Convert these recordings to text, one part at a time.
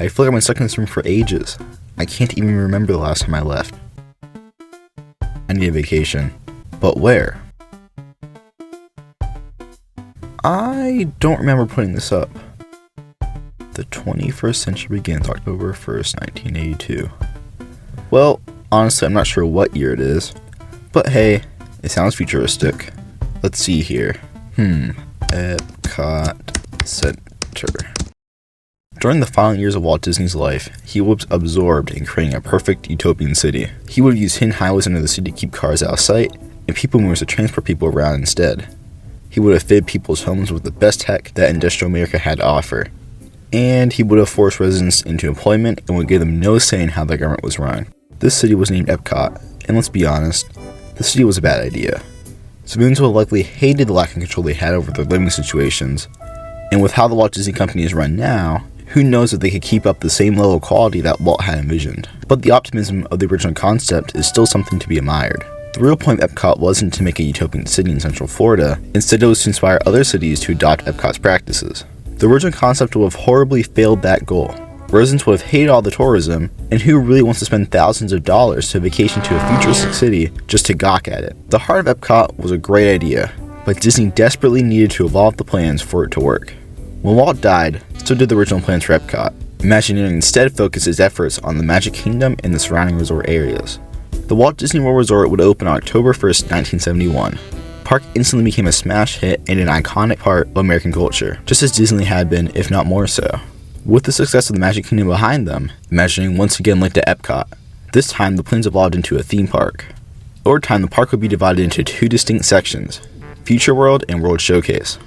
I feel like I've been stuck in this room for ages. I can't even remember the last time I left. I need a vacation. But where? I don't remember putting this up. The 21st century begins October 1st, 1982. Well, honestly, I'm not sure what year it is. But hey, it sounds futuristic. Let's see here. EPCOT Center. During the final years of Walt Disney's life, he was absorbed in creating a perfect utopian city. He would use hidden highways under the city to keep cars out of sight, and people movers to transport people around instead. He would have fitted people's homes with the best tech that industrial America had to offer. And he would have forced residents into employment and would give them no say in how the government was run. This city was named EPCOT, and let's be honest, the city was a bad idea. Civilians would have likely hated the lack of control they had over their living situations, and with how the Walt Disney Company is run now, who knows if they could keep up the same level of quality that Walt had envisioned. But the optimism of the original concept is still something to be admired. The real point of EPCOT wasn't to make a utopian city in Central Florida, instead it was to inspire other cities to adopt EPCOT's practices. The original concept would have horribly failed that goal. Residents would have hated all the tourism, and who really wants to spend thousands of dollars to vacation to a futuristic city just to gawk at it? The heart of EPCOT was a great idea, but Disney desperately needed to evolve the plans for it to work. When Walt died, so did the original plans for EPCOT. Imagineering instead focused its efforts on the Magic Kingdom and the surrounding resort areas. The Walt Disney World Resort would open on October 1st, 1971. The park instantly became a smash hit and an iconic part of American culture, just as Disney had been, if not more so. With the success of the Magic Kingdom behind them, Imagineering once again looked at EPCOT. This time, the plans evolved into a theme park. Over time, the park would be divided into two distinct sections, Future World and World Showcase.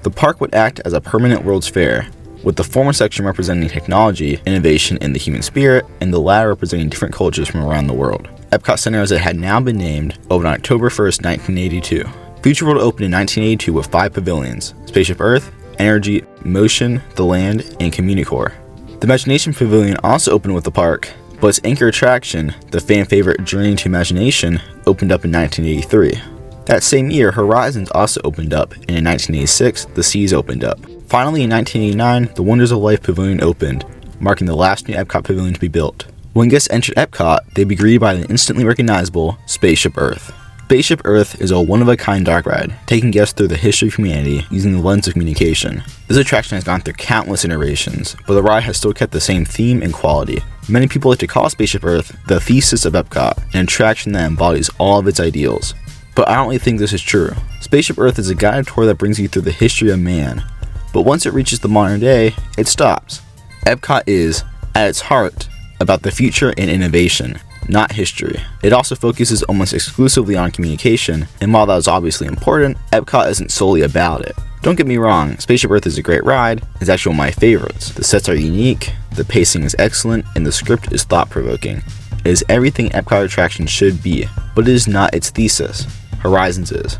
The park would act as a permanent World's Fair, with the former section representing technology, innovation, and the human spirit, and the latter representing different cultures from around the world. EPCOT Center, as it had now been named, opened on October 1st, 1982. Future World opened in 1982 with 5 pavilions: Spaceship Earth, Energy, Motion, The Land, and Communicore. The Imagination Pavilion also opened with the park, but its anchor attraction, the fan favorite Journey to Imagination, opened up in 1983. That same year, Horizons also opened up, and in 1986, The Seas opened up. Finally, in 1989, the Wonders of Life Pavilion opened, marking the last new EPCOT pavilion to be built. When guests entered EPCOT, they'd be greeted by the instantly recognizable Spaceship Earth. Spaceship Earth is a one-of-a-kind dark ride, taking guests through the history of humanity using the lens of communication. This attraction has gone through countless iterations, but the ride has still kept the same theme and quality. Many people like to call Spaceship Earth the thesis of EPCOT, an attraction that embodies all of its ideals. But I don't really think this is true. Spaceship Earth is a guided tour that brings you through the history of man, but once it reaches the modern day, it stops. EPCOT is, at its heart, about the future and innovation, not history. It also focuses almost exclusively on communication, and while that is obviously important, EPCOT isn't solely about it. Don't get me wrong, Spaceship Earth is a great ride. It's actually one of my favorites. The sets are unique, the pacing is excellent, and the script is thought-provoking. It is everything EPCOT attraction should be, but it is not its thesis. Horizons is.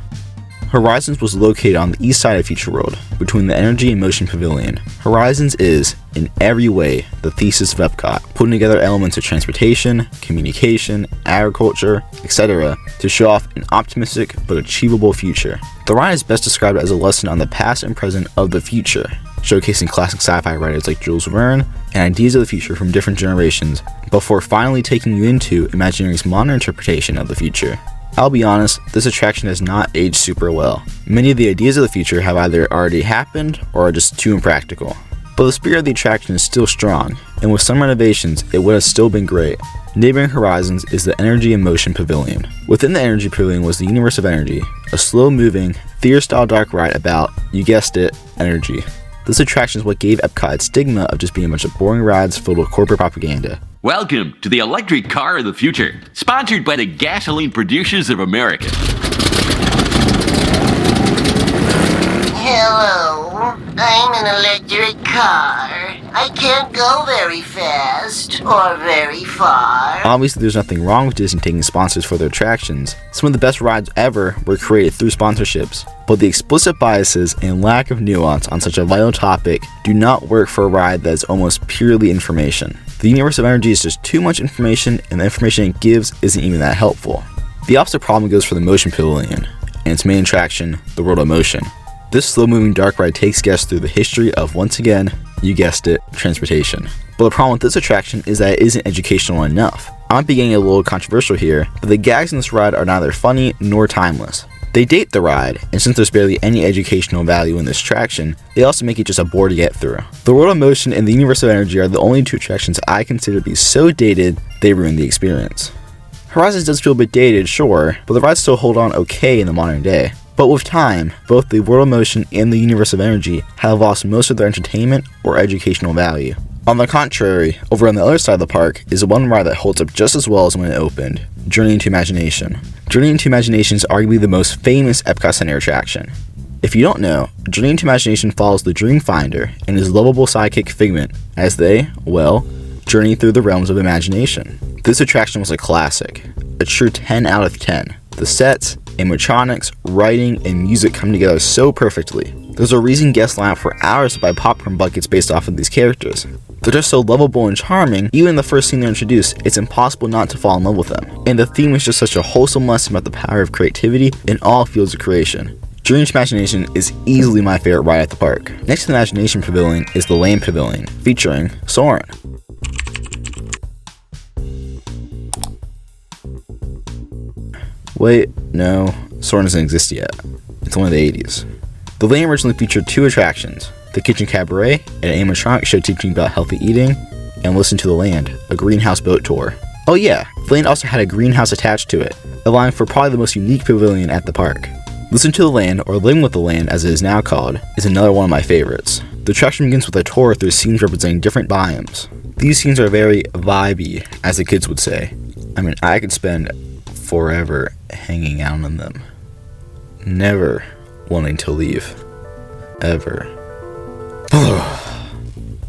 Horizons was located on the east side of Future World, between the Energy and Motion Pavilion. Horizons is, in every way, the thesis of EPCOT, putting together elements of transportation, communication, agriculture, etc. to show off an optimistic but achievable future. The ride is best described as a lesson on the past and present of the future, showcasing classic sci-fi writers like Jules Verne and ideas of the future from different generations, before finally taking you into Imagineering's modern interpretation of the future. I'll be honest, this attraction has not aged super well. Many of the ideas of the future have either already happened or are just too impractical. But the spirit of the attraction is still strong, and with some renovations, it would have still been great. Neighboring Horizons is the Energy and Motion Pavilion. Within the Energy Pavilion was the Universe of Energy, a slow-moving, theater-style dark ride about, you guessed it, energy. This attraction is what gave EPCOT its stigma of just being a bunch of boring rides filled with corporate propaganda. Welcome to the electric car of the future, sponsored by the gasoline producers of America. Hello, I'm an electric car. I can't go very fast or very far. Obviously, there's nothing wrong with Disney taking sponsors for their attractions. Some of the best rides ever were created through sponsorships, but the explicit biases and lack of nuance on such a vital topic do not work for a ride that is almost purely information. The Universe of Energy is just too much information, and the information it gives isn't even that helpful. The opposite problem goes for the Motion Pavilion, and its main attraction, the World of Motion. This slow-moving dark ride takes guests through the history of, once again, You guessed it, transportation. But the problem with this attraction is that it isn't educational enough. I might be getting a little controversial here, but the gags in this ride are neither funny nor timeless. They date the ride, and since there's barely any educational value in this attraction, they also make it just a bore to get through. The World of Motion and the Universe of Energy are the only two attractions I consider to be so dated, they ruin the experience. Horizons does feel a bit dated, sure, but the rides still hold on okay in the modern day. But with time, both the World of Motion and the Universe of Energy have lost most of their entertainment or educational value. On the contrary, over on the other side of the park is one ride that holds up just as well as when it opened, Journey into Imagination. Journey into Imagination is arguably the most famous EPCOT Center attraction. If you don't know, Journey into Imagination follows the Dream Finder and his lovable sidekick Figment as they, well, journey through the realms of imagination. This attraction was a classic, a true 10 out of 10. The sets, animatronics, writing, and music come together so perfectly. There's a reason guests line up for hours to buy popcorn buckets based off of these characters. They're just so lovable and charming, even in the first scene they're introduced, it's impossible not to fall in love with them. And the theme is just such a wholesome lesson about the power of creativity in all fields of creation. Journey into Imagination is easily my favorite ride at the park. Next to the Imagination Pavilion is the Land Pavilion, featuring Soarin'. Wait, no, Soarin' doesn't exist yet. It's only the 80s. The Land originally featured two attractions, the Kitchen Cabaret, an animatronic show teaching about healthy eating, and Listen to the Land, a greenhouse boat tour. Oh yeah, the Land also had a greenhouse attached to it, allowing for probably the most unique pavilion at the park. Listen to the Land, or Living with the Land as it is now called, is another one of my favorites. The attraction begins with a tour through scenes representing different biomes. These scenes are very vibey, as the kids would say. I mean, I could spend forever hanging out on them. Never wanting to leave. Ever.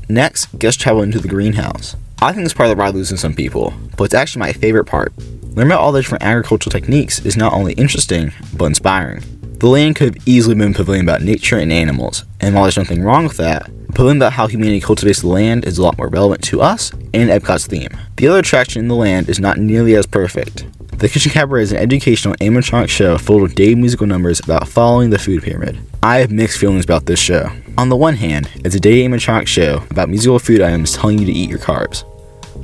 Next, guests travel into the greenhouse. I think this part of the ride loses some people, but it's actually my favorite part. Learning about all the different agricultural techniques is not only interesting, but inspiring. The Land could have easily been a pavilion about nature and animals, and while there's nothing wrong with that, a pavilion about how humanity cultivates the land is a lot more relevant to us and Epcot's theme. The other attraction in the Land is not nearly as perfect. The Kitchen Cabaret is an educational animatronic show filled with daily musical numbers about following the food pyramid. I have mixed feelings about this show. On the one hand, it's a daily animatronic show about musical food items telling you to eat your carbs.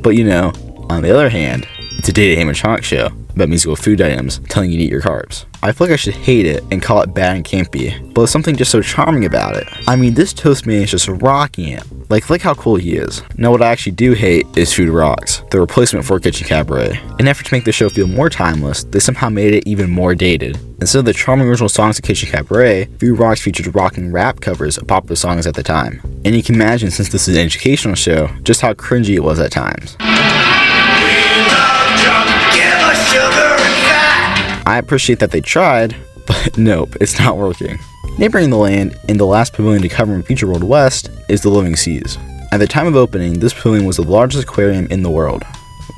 But you know, on the other hand, it's a daily animatronic show about musical food items telling you to eat your carbs. I feel like I should hate it and call it bad and campy, but there's something just so charming about it. I mean, this toast man is just rocking it. Like how cool he is. Now what I actually do hate is Food Rocks, the replacement for Kitchen Cabaret. In an effort to make the show feel more timeless, they somehow made it even more dated. Instead of the charming original songs of Kitchen Cabaret, Food Rocks featured rocking rap covers of popular songs at the time. And you can imagine, since this is an educational show, just how cringy it was at times. I appreciate that they tried, but nope, it's not working. Neighboring the Land, and the last pavilion to cover in Future World West, is the Living Seas. At the time of opening, this pavilion was the largest aquarium in the world.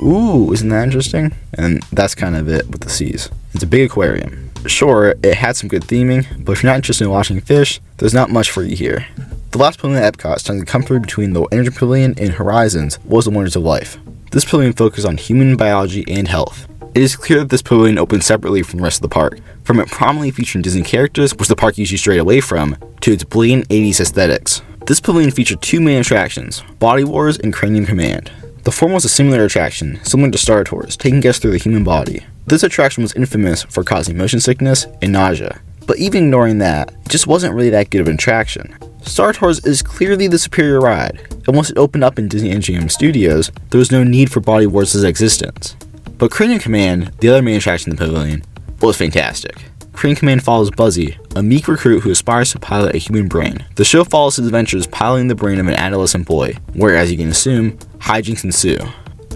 Ooh, isn't that interesting? And that's kind of it with the seas. It's a big aquarium. Sure, it had some good theming, but if you're not interested in watching fish, there's not much for you here. The last pavilion at Epcot, standing comfortably between the Energy Pavilion and Horizons, was the Wonders of Life. This pavilion focused on human biology and health. It is clear that this pavilion opened separately from the rest of the park, from it prominently featuring Disney characters, which the park usually strayed away from, to its blatant 80s aesthetics. This pavilion featured two main attractions, Body Wars and Cranium Command. The former was a simulator attraction, similar to Star Tours, taking guests through the human body. This attraction was infamous for causing motion sickness and nausea, but even ignoring that, it just wasn't really that good of an attraction. Star Tours is clearly the superior ride, and once it opened up in Disney MGM Studios, there was no need for Body Wars' existence. But Cranium Command, the other main attraction in the pavilion, was fantastic. Cranium Command follows Buzzy, a meek recruit who aspires to pilot a human brain. The show follows his adventures piloting the brain of an adolescent boy, where, as you can assume, hijinks ensue.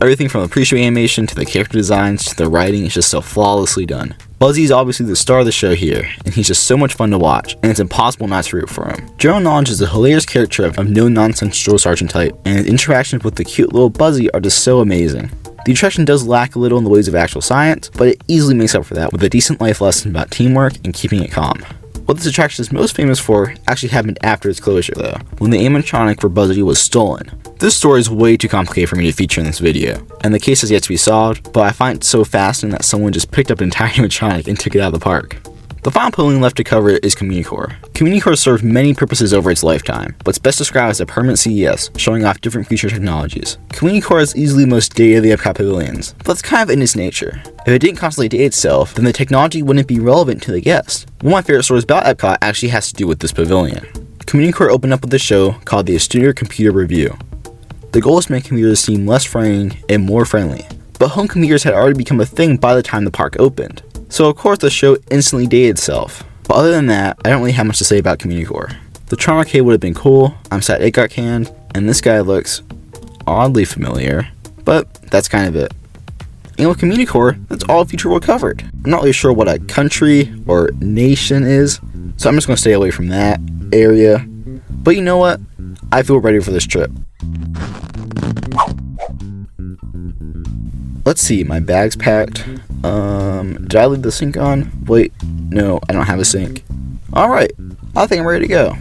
Everything from the pre-show animation to the character designs to the writing is just so flawlessly done. Buzzy is obviously the star of the show here, and he's just so much fun to watch, and it's impossible not to root for him. General Knowledge is a hilarious character of no-nonsense drill sergeant type, and his interactions with the cute little Buzzy are just so amazing. The attraction does lack a little in the ways of actual science, but it easily makes up for that with a decent life lesson about teamwork and keeping it calm. What this attraction is most famous for actually happened after its closure though, when the animatronic for Buzzy was stolen. This story is way too complicated for me to feature in this video, and the case has yet to be solved, but I find it so fascinating that someone just picked up an entire animatronic and took it out of the park. The final pavilion left to cover is CommuniCore. CommuniCore served many purposes over its lifetime, but it's best described as a permanent CES, showing off different future technologies. CommuniCore is easily the most dated of the Epcot pavilions, but that's kind of in its nature. If it didn't constantly date itself, then the technology wouldn't be relevant to the guest. One of my favorite stories about Epcot actually has to do with this pavilion. CommuniCore opened up with a show called the Studio Computer Review. The goal is to make computers seem less frightening and more friendly, but home computers had already become a thing by the time the park opened. So of course the show instantly dated itself. But other than that, I don't really have much to say about CommuniCore. The Tron Arcade would have been cool, I'm sad it got canned, and this guy looks oddly familiar, but that's kind of it. And with CommuniCore, that's all Future World covered. I'm not really sure what a country or nation is, so I'm just going to stay away from that area. But you know what? I feel ready for this trip. Let's see, my bag's packed. Did I leave the sink on? Wait, no, I don't have a sink. Alright, I think I'm ready to go.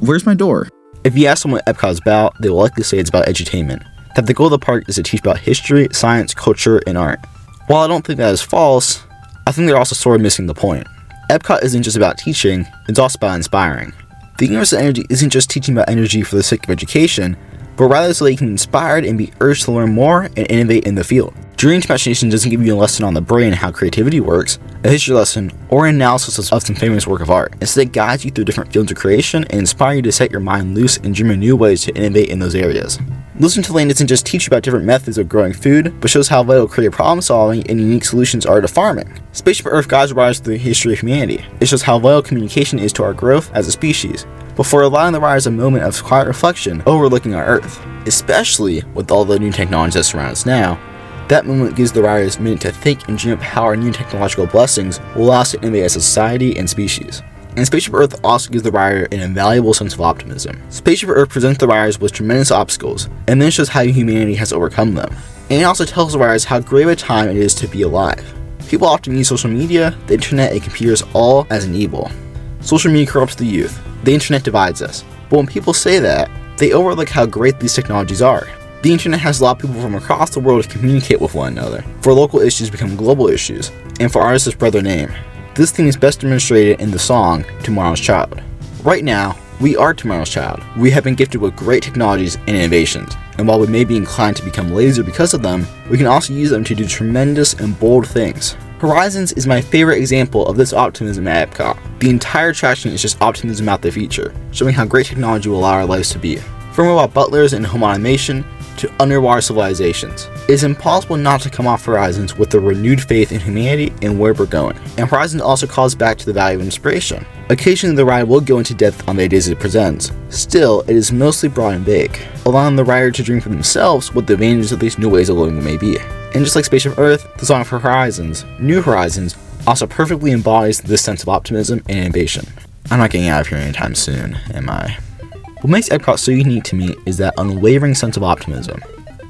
Where's my door? If you ask someone what Epcot is about, they will likely say it's about edutainment. That the goal of the park is to teach about history, science, culture, and art. While I don't think that is false, I think they're also sort of missing the point. Epcot isn't just about teaching, it's also about inspiring. The Universal Energy isn't just teaching about energy for the sake of education, but rather so that you can be inspired and be urged to learn more and innovate in the field. Dream Imagination doesn't give you a lesson on the brain and how creativity works, a history lesson, or an analysis of some famous work of art. Instead, it guides you through different fields of creation and inspires you to set your mind loose and dream of new ways to innovate in those areas. Listen to Lane doesn't just teach you about different methods of growing food, but shows how vital creative problem solving and unique solutions are to farming. Spaceship Earth guides riders through the history of humanity. It shows how vital communication is to our growth as a species, before allowing the riders a moment of quiet reflection overlooking our Earth. Especially with all the new technology that surrounds us now, that moment gives the riders a minute to think and dream up how our new technological blessings will allow us to innovate as a society and species. And Spaceship Earth also gives the rider an invaluable sense of optimism. Spaceship Earth presents the riders with tremendous obstacles, and then shows how humanity has overcome them. And it also tells the riders how great of a time it is to be alive. People often use social media, the internet, and computers all as an evil. Social media corrupts the youth. The internet divides us. But when people say that, they overlook how great these technologies are. The internet has allowed people from across the world to communicate with one another, for local issues to become global issues, and for artists to spread their name. This theme is best demonstrated in the song Tomorrow's Child. Right now, we are tomorrow's child. We have been gifted with great technologies and innovations, and while we may be inclined to become lazy because of them, we can also use them to do tremendous and bold things. Horizons is my favorite example of this optimism at Epcot. The entire attraction is just optimism about the future, showing how great technology will allow our lives to be. From robot butlers and home automation to underwater civilizations, it is impossible not to come off Horizons with a renewed faith in humanity and where we're going. And Horizons also calls back to the value of inspiration. Occasionally the ride will go into depth on the ideas it presents. Still, it is mostly broad and vague, allowing the rider to dream for themselves what the advantages of these new ways of living may be. And just like Spaceship Earth, the song for Horizons, New Horizons, also perfectly embodies this sense of optimism and innovation. I'm not getting out of here anytime soon, am I? What makes Epcot so unique to me is that unwavering sense of optimism.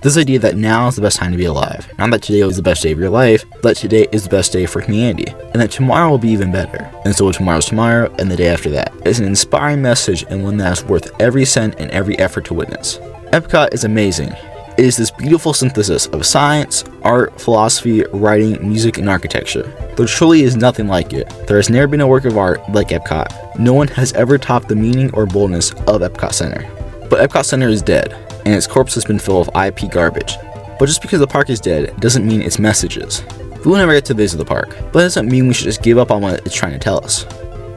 This idea that now is the best time to be alive. Not that today is the best day of your life, but that today is the best day for humanity, and that tomorrow will be even better, and so will tomorrow's tomorrow and the day after that. It's an inspiring message and one that is worth every cent and every effort to witness. Epcot is amazing. It is this beautiful synthesis of science, art, philosophy, writing, music, and architecture. There truly is nothing like it. There has never been a work of art like Epcot. No one has ever topped the meaning or boldness of EPCOT Center. But EPCOT Center is dead, and its corpse has been filled with IP garbage. But just because the park is dead doesn't mean its message is. We will never get to visit the park, but it doesn't mean we should just give up on what it's trying to tell us.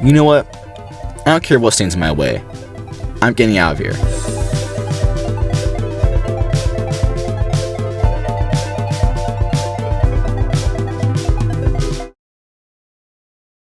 You know what? I don't care what stands in my way. I'm getting out of here.